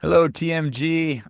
Hello, TMG.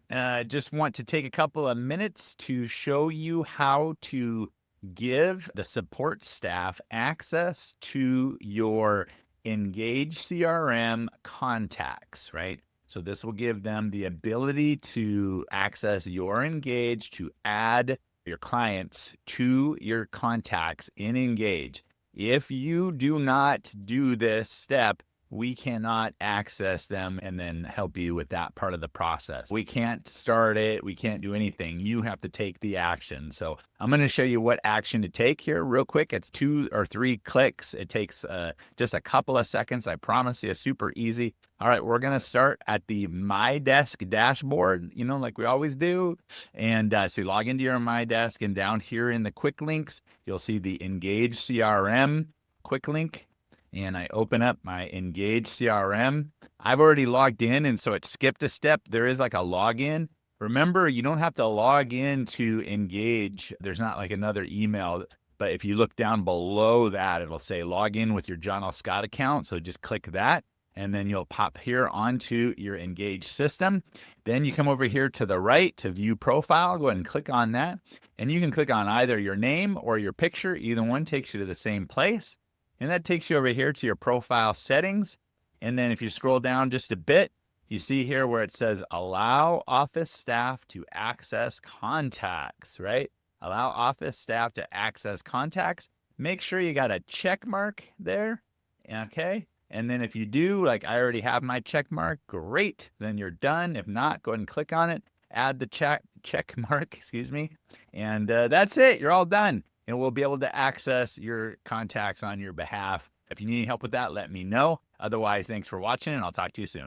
Just want to take a couple of minutes to show you how to give the support staff access to your Engage CRM contacts, right? So this will give them the ability to access your Engage, to add your clients to your contacts in Engage. If you do not do this step, we cannot access them and then help you with that part of the process. We can't start it. We can't do anything. You have to take the action. So I'm going to show you what action to take here real quick. It's 2 or 3 clicks. It takes just a couple of seconds. I promise you, super easy. All right, we're going to start at the MyDesk dashboard, like we always do. And so you log into your MyDesk, and down here in the quick links, you'll see the Engage CRM quick link. And I open up my Engage CRM. I've already logged in, and so it skipped a step. There is like a login. Remember, you don't have to log in to Engage. There's not like another email. But if you look down below that, it'll say log in with your John L. Scott account. So just click that, and then you'll pop here onto your Engage system. Then you come over here to the right to view profile. Go ahead and click on that. And you can click on either your name or your picture. Either one takes you to the same place. And that takes you over here to your profile settings. And then if you scroll down just a bit, you see here where it says allow office staff to access contacts, right? Allow office staff to access contacts. Make sure you got a check mark there, okay? And then if you do, like I already have my check mark, great, then you're done. If not, go ahead and click on it, add the check mark, and that's it, you're all done. And we'll be able to access your contacts on your behalf. If you need any help with that, let me know. Otherwise, thanks for watching, and I'll talk to you soon.